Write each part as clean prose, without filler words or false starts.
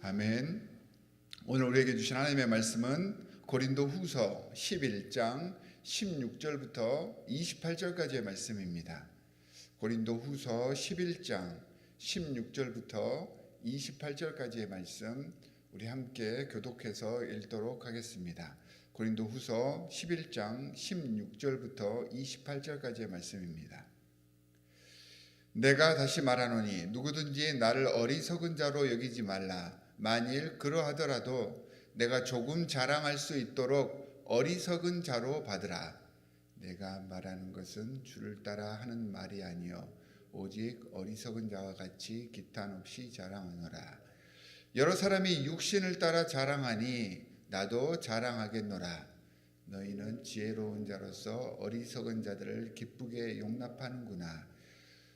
아멘. 오늘 우리에게 주신 하나님의 말씀은 고린도후서 11장 16절부터 28절까지의 말씀입니다. 고린도후서 11장 16절부터 28절까지의 말씀 우리 함께 교독해서 읽도록 하겠습니다. 고린도후서 11장 16절부터 28절까지의 말씀입니다. 내가 다시 말하노니 누구든지 나를 어리석은 자로 여기지 말라. 만일 그러하더라도 내가 조금 자랑할 수 있도록 어리석은 자로 받으라. 내가 말하는 것은 주를 따라 하는 말이 아니요 오직 어리석은 자와 같이 기탄 없이 자랑하노라. 여러 사람이 육신을 따라 자랑하니 나도 자랑하겠노라. 너희는 지혜로운 자로서 어리석은 자들을 기쁘게 용납하는구나.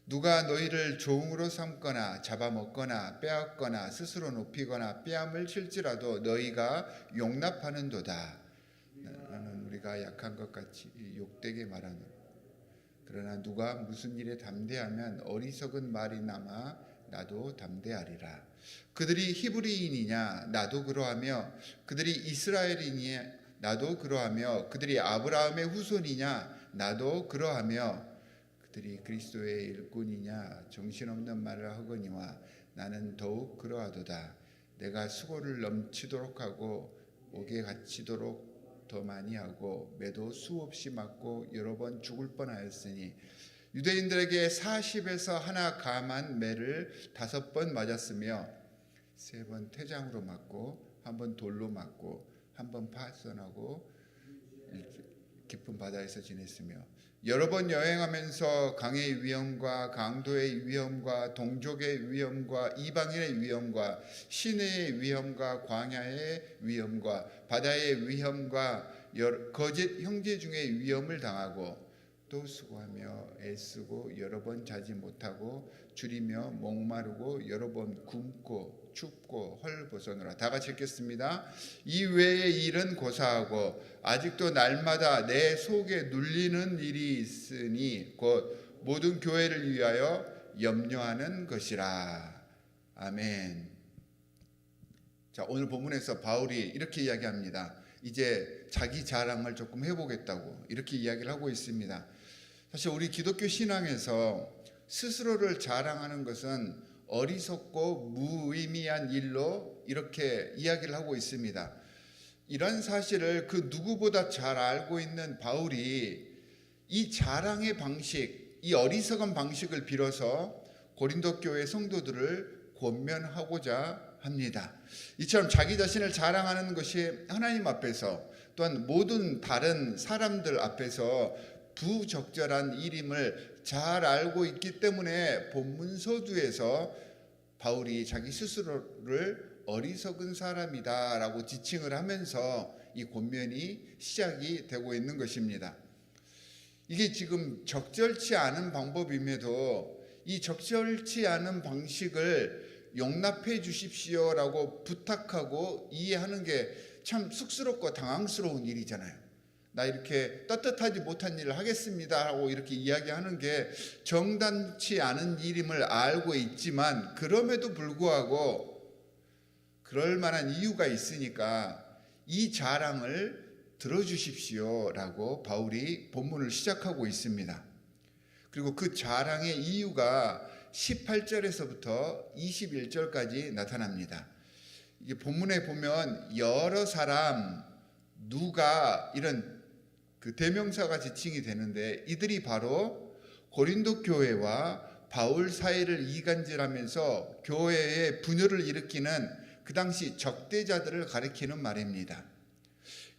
누가 너희를 종으로 삼거나 잡아먹거나 빼앗거나 스스로 높이거나 빼앗을 칠지라도 너희가 용납하는도다. 너는 우리가 약한 것 같이 욕되게 말하노라. 그러나 누가 무슨 일에 담대하면 어리석은 말이 남아 나도 담대하리라. 그들이 히브리인이냐 나도 그러하며 그들이 이스라엘이냐 나도 그러하며 그들이 아브라함의 후손이냐 나도 그러하며 그들이 그리스도의 일꾼이냐 정신없는 말을 하거니와 나는 더욱 그러하도다. 내가 수고를 넘치도록 하고 옥에 갇히도록 더 많이 하고 매도 수없이 맞고 여러 번 죽을 뻔하였으니 유대인들에게 40에서 하나 감한 매를 5번 맞았으며 3번 태장으로 맞고 1번 돌로 맞고 1번 파선하고 깊은 바다에서 지냈으며 여러 번 여행하면서 강의 위험과 강도의 위험과 동족의 위험과 이방인의 위험과 시내의 위험과 광야의 위험과 바다의 위험과 거짓 형제 중에 위험을 당하고 또 수고하며 애쓰고 여러 번 자지 못하고 줄이며 목마르고 여러 번 굶고 춥고 헐벗어노라. 다 같이 읽겠습니다. 이 외의 일은 고사하고 아직도 날마다 내 속에 눌리는 일이 있으니 곧 모든 교회를 위하여 염려하는 것이라. 아멘. 자, 오늘 본문에서 바울이 이렇게 이야기합니다. 이제 자기 자랑을 조금 해보겠다고 이렇게 이야기를 하고 있습니다. 사실 우리 기독교 신앙에서 스스로를 자랑하는 것은 어리석고 무의미한 일로 이렇게 이야기를 하고 있습니다. 이런 사실을 그 누구보다 잘 알고 있는 바울이 이 자랑의 방식, 이 어리석은 방식을 빌어서 고린도 교회 성도들을 권면하고자 합니다. 이처럼 자기 자신을 자랑하는 것이 하나님 앞에서 또한 모든 다른 사람들 앞에서 부적절한 일임을 잘 알고 있기 때문에 본문 서두에서 바울이 자기 스스로를 어리석은 사람이다 라고 지칭을 하면서 이 권면이 시작이 되고 있는 것입니다. 이게 지금 적절치 않은 방법임에도 이 적절치 않은 방식을 용납해 주십시오 라고 부탁하고 이해하는 게 참 쑥스럽고 당황스러운 일이잖아요. 나 이렇게 떳떳하지 못한 일을 하겠습니다 하고 이렇게 이야기하는 게 정당치 않은 일임을 알고 있지만 그럼에도 불구하고 그럴 만한 이유가 있으니까 이 자랑을 들어주십시오 라고 바울이 본문을 시작하고 있습니다. 그리고 그 자랑의 이유가 18절에서부터 21절까지 나타납니다. 이게 본문에 보면 여러 사람, 누가 이런 그 대명사가 지칭이 되는데 이들이 바로 고린도 교회와 바울 사이를 이간질하면서 교회에 분열을 일으키는 그 당시 적대자들을 가리키는 말입니다.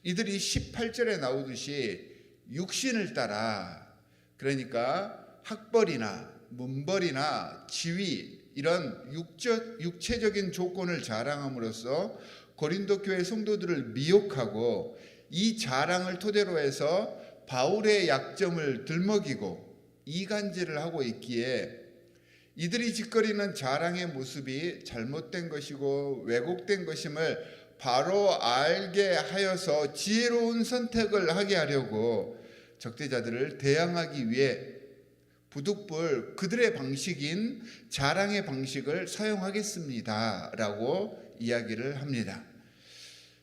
이들이 18절에 나오듯이 육신을 따라, 그러니까 학벌이나 문벌이나 지위 이런 육체적인 조건을 자랑함으로써 고린도 교회 성도들을 미혹하고 이 자랑을 토대로 해서 바울의 약점을 들먹이고 이간질을 하고 있기에 이들이 짓거리는 자랑의 모습이 잘못된 것이고 왜곡된 것임을 바로 알게 하여서 지혜로운 선택을 하게 하려고 적대자들을 대항하기 위해 부득불 그들의 방식인 자랑의 방식을 사용하겠습니다 라고 이야기를 합니다.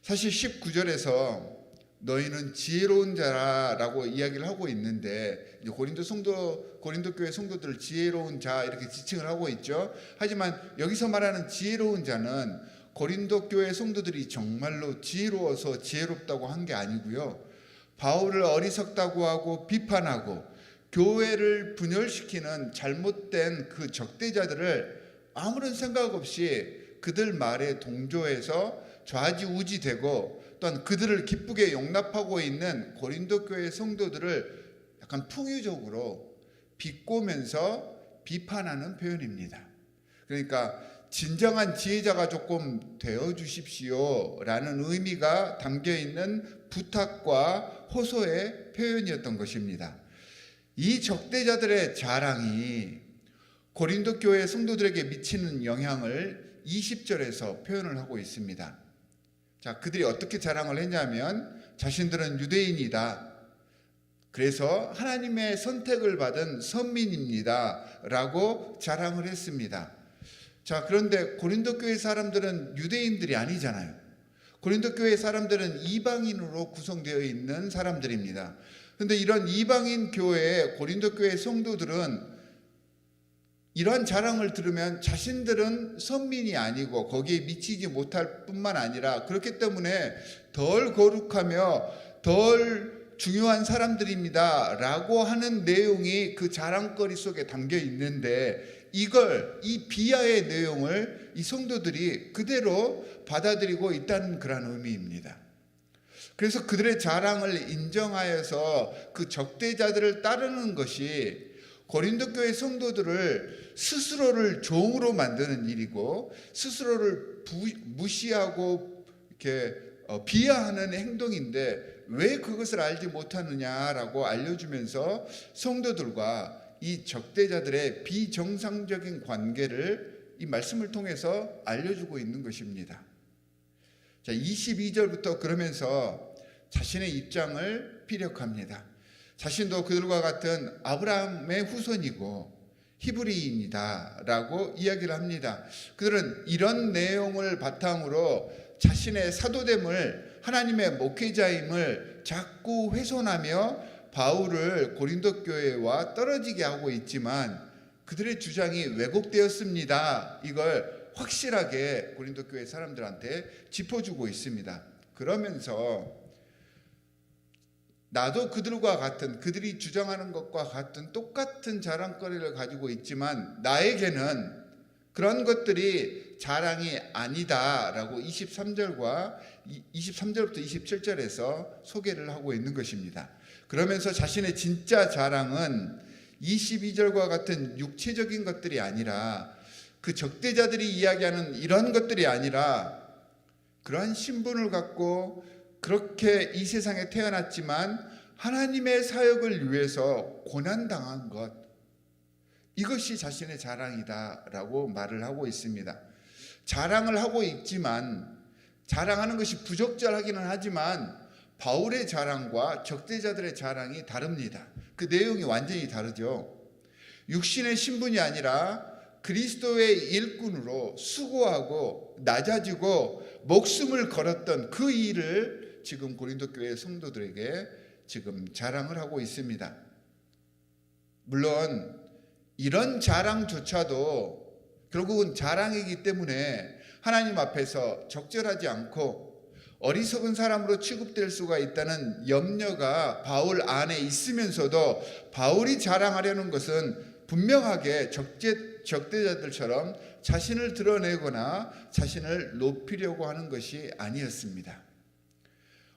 사실 19절에서 너희는 지혜로운 자라고 이야기를 하고 있는데 고린도 교회 성도들을 지혜로운 자 이렇게 지칭을 하고 있죠. 하지만 여기서 말하는 지혜로운 자는 고린도 교회 성도들이 정말로 지혜로워서 지혜롭다고 한 게 아니고요. 바울을 어리석다고 하고 비판하고 교회를 분열시키는 잘못된 그 적대자들을 아무런 생각 없이 그들 말에 동조해서 좌지우지되고 또한 그들을 기쁘게 용납하고 있는 고린도 교회 성도들을 약간 풍유적으로 비꼬면서 비판하는 표현입니다. 그러니까 진정한 지혜자가 조금 되어 주십시오 라는 의미가 담겨있는 부탁과 호소의 표현이었던 것입니다. 이 적대자들의 자랑이 고린도 교회 성도들에게 미치는 영향을 20절에서 표현을 하고 있습니다. 자, 그들이 어떻게 자랑을 했냐면 자신들은 유대인이다. 그래서 하나님의 선택을 받은 선민입니다 라고 자랑을 했습니다. 자, 그런데 고린도 교회 사람들은 유대인들이 아니잖아요. 고린도 교회 사람들은 이방인으로 구성되어 있는 사람들입니다. 그런데 이런 이방인 교회의 고린도 교회 성도들은 이러한 자랑을 들으면 자신들은 선민이 아니고 거기에 미치지 못할 뿐만 아니라 그렇기 때문에 덜 거룩하며 덜 중요한 사람들입니다 라고 하는 내용이 그 자랑거리 속에 담겨 있는데 이 비하의 내용을 이 성도들이 그대로 받아들이고 있다는 그런 의미입니다. 그래서 그들의 자랑을 인정하여서 그 적대자들을 따르는 것이 고린도 교회 성도들을 스스로를 종으로 만드는 일이고 스스로를 무시하고 이렇게 비하하는 행동인데 왜 그것을 알지 못하느냐라고 알려주면서 성도들과 이 적대자들의 비정상적인 관계를 이 말씀을 통해서 알려주고 있는 것입니다. 자, 22절부터 그러면서 자신의 입장을 피력합니다. 자신도 그들과 같은 아브라함의 후손이고 히브리인이다 라고 이야기를 합니다. 그들은 이런 내용을 바탕으로 자신의 사도됨을 하나님의 목회자임을 자꾸 훼손하며 바울을 고린도 교회와 떨어지게 하고 있지만 그들의 주장이 왜곡되었습니다. 이걸 확실하게 고린도 교회 사람들한테 짚어주고 있습니다. 그러면서 나도 그들과 같은 그들이 주장하는 것과 같은 똑같은 자랑거리를 가지고 있지만 나에게는 그런 것들이 자랑이 아니다라고 23절부터 27절에서 소개를 하고 있는 것입니다. 그러면서 자신의 진짜 자랑은 22절과 같은 육체적인 것들이 아니라 그 적대자들이 이야기하는 이런 것들이 아니라 그러한 신분을 갖고 그렇게 이 세상에 태어났지만 하나님의 사역을 위해서 고난당한 것, 이것이 자신의 자랑이다라고 말을 하고 있습니다. 자랑을 하고 있지만 자랑하는 것이 부적절하기는 하지만 바울의 자랑과 적대자들의 자랑이 다릅니다. 그 내용이 완전히 다르죠. 육신의 신분이 아니라 그리스도의 일꾼으로 수고하고 낮아지고 목숨을 걸었던 그 일을 지금 고린도 교회 성도들에게 지금 자랑을 하고 있습니다. 물론 이런 자랑조차도 결국은 자랑이기 때문에 하나님 앞에서 적절하지 않고 어리석은 사람으로 취급될 수가 있다는 염려가 바울 안에 있으면서도 바울이 자랑하려는 것은 분명하게 적대자들처럼 자신을 드러내거나 자신을 높이려고 하는 것이 아니었습니다.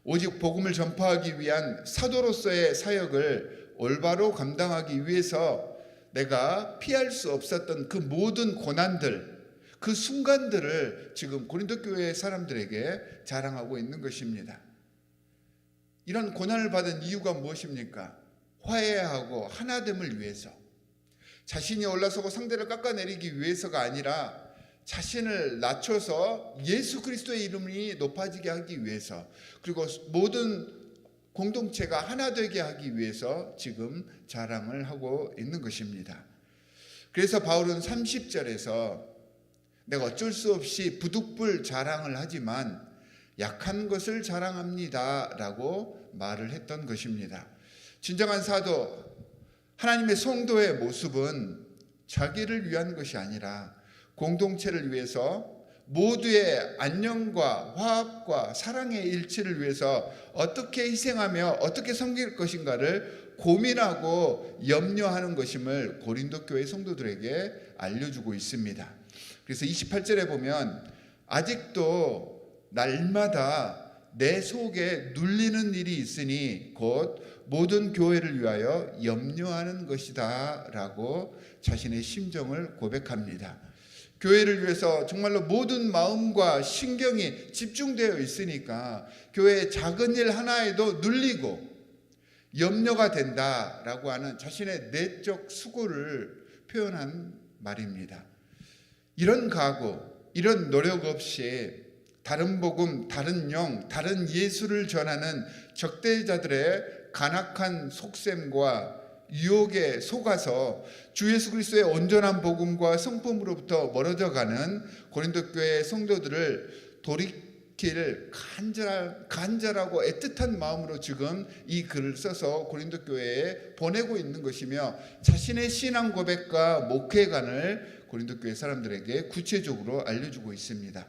오직 복음을 전파하기 위한 사도로서의 사역을 올바로 감당하기 위해서 내가 피할 수 없었던 그 모든 고난들, 그 순간들을 지금 고린도 교회 사람들에게 자랑하고 있는 것입니다. 이런 고난을 받은 이유가 무엇입니까? 화해하고 하나됨을 위해서, 자신이 올라서고 상대를 깎아내리기 위해서가 아니라 자신을 낮춰서 예수 그리스도의 이름이 높아지게 하기 위해서, 그리고 모든 공동체가 하나 되게 하기 위해서 지금 자랑을 하고 있는 것입니다. 그래서 바울은 30절에서 내가 어쩔 수 없이 부득불 자랑을 하지만 약한 것을 자랑합니다 라고 말을 했던 것입니다. 진정한 사도, 하나님의 성도의 모습은 자기를 위한 것이 아니라 공동체를 위해서 모두의 안녕과 화합과 사랑의 일치를 위해서 어떻게 희생하며 어떻게 섬길 것인가를 고민하고 염려하는 것임을 고린도 교회 성도들에게 알려주고 있습니다. 그래서 28절에 보면 아직도 날마다 내 속에 눌리는 일이 있으니 곧 모든 교회를 위하여 염려하는 것이다 라고 자신의 심정을 고백합니다. 교회를 위해서 정말로 모든 마음과 신경이 집중되어 있으니까 교회의 작은 일 하나에도 눌리고 염려가 된다라고 하는 자신의 내적 수고를 표현한 말입니다. 이런 각오, 이런 노력 없이 다른 복음, 다른 영, 다른 예수를 전하는 적대자들의 간악한 속셈과 유혹에 속아서 주 예수 그리스도의 온전한 복음과 성품으로부터 멀어져가는 고린도 교회 성도들을 돌이킬 간절하고 애틋한 마음으로 지금 이 글을 써서 고린도 교회에 보내고 있는 것이며 자신의 신앙 고백과 목회관을 고린도 교회 사람들에게 구체적으로 알려주고 있습니다.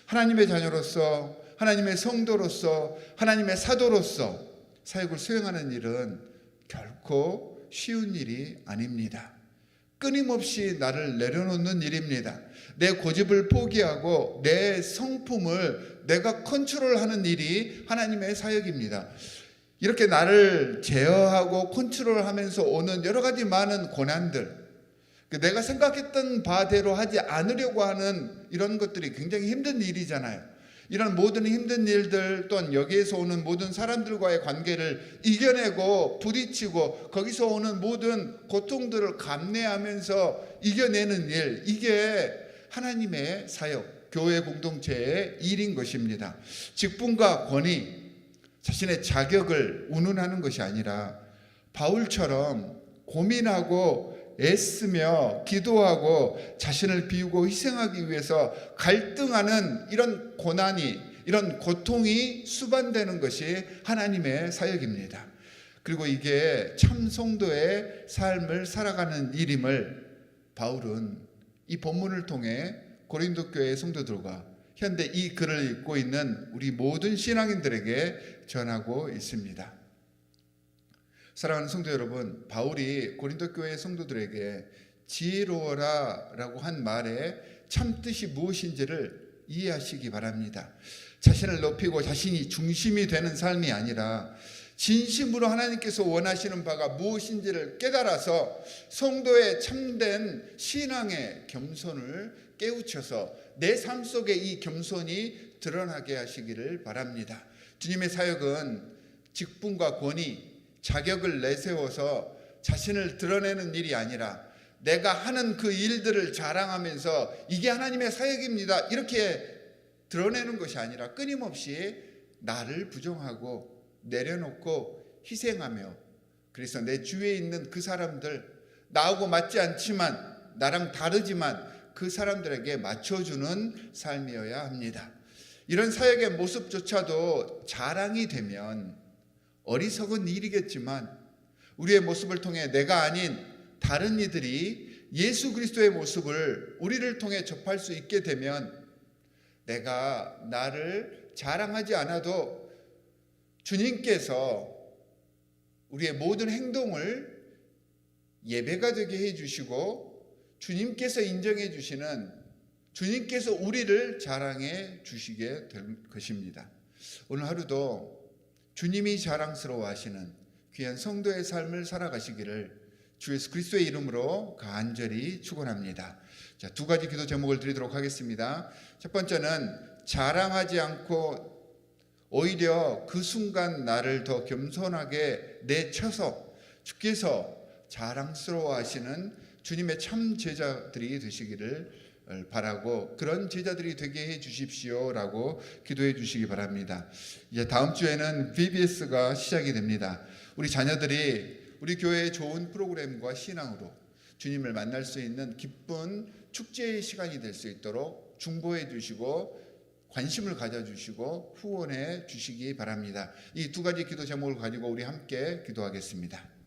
하나님의 자녀로서, 하나님의 성도로서, 하나님의 사도로서 사역을 수행하는 일은 결코 쉬운 일이 아닙니다. 끊임없이 나를 내려놓는 일입니다. 내 고집을 포기하고 내 성품을 내가 컨트롤하는 일이 하나님의 사역입니다. 이렇게 나를 제어하고 컨트롤하면서 오는 여러 가지 많은 고난들, 내가 생각했던 바대로 하지 않으려고 하는 이런 것들이 굉장히 힘든 일이잖아요. 이런 모든 힘든 일들 또한 여기에서 오는 모든 사람들과의 관계를 이겨내고 부딪히고 거기서 오는 모든 고통들을 감내하면서 이겨내는 일, 이게 하나님의 사역, 교회 공동체의 일인 것입니다. 직분과 권위, 자신의 자격을 운운하는 것이 아니라 바울처럼 고민하고 애쓰며 기도하고 자신을 비우고 희생하기 위해서 갈등하는 이런 고난이, 이런 고통이 수반되는 것이 하나님의 사역입니다. 그리고 이게 참 성도의 삶을 살아가는 일임을 바울은 이 본문을 통해 고린도 교회 성도들과 현대 이 글을 읽고 있는 우리 모든 신앙인들에게 전하고 있습니다. 사랑하는 성도 여러분, 바울이 고린도 교회 성도들에게 지혜로워라 라고 한 말의 참뜻이 무엇인지를 이해하시기 바랍니다. 자신을 높이고 자신이 중심이 되는 삶이 아니라 진심으로 하나님께서 원하시는 바가 무엇인지를 깨달아서 성도의 참된 신앙의 겸손을 깨우쳐서 내 삶 속에 이 겸손이 드러나게 하시기를 바랍니다. 주님의 사역은 직분과 권위, 자격을 내세워서 자신을 드러내는 일이 아니라 내가 하는 그 일들을 자랑하면서 이게 하나님의 사역입니다 이렇게 드러내는 것이 아니라 끊임없이 나를 부정하고 내려놓고 희생하며, 그래서 내 주위에 있는 그 사람들, 나하고 맞지 않지만 나랑 다르지만 그 사람들에게 맞춰주는 삶이어야 합니다. 이런 사역의 모습조차도 자랑이 되면 어리석은 일이겠지만 우리의 모습을 통해 내가 아닌 다른 이들이 예수 그리스도의 모습을 우리를 통해 접할 수 있게 되면 내가 나를 자랑하지 않아도 주님께서 우리의 모든 행동을 예배가 되게 해주시고 주님께서 인정해 주시는, 주님께서 우리를 자랑해 주시게 될 것입니다. 오늘 하루도 주님이 자랑스러워 하시는 귀한 성도의 삶을 살아가시기를 주 예수 그리스도의 이름으로 간절히 축원합니다. 자, 두 가지 기도 제목을 드리도록 하겠습니다. 첫 번째는 자랑하지 않고 오히려 그 순간 나를 더 겸손하게 내쳐서 주께서 자랑스러워 하시는 주님의 참 제자들이 되시기를 바라고 그런 제자들이 되게 해 주십시오라고 기도해 주시기 바랍니다. 이제 다음 주에는 VBS가 시작이 됩니다. 우리 자녀들이 우리 교회의 좋은 프로그램과 신앙으로 주님을 만날 수 있는 기쁜 축제의 시간이 될 수 있도록 중보해 주시고 관심을 가져주시고 후원해 주시기 바랍니다. 이 두 가지 기도 제목을 가지고 우리 함께 기도하겠습니다.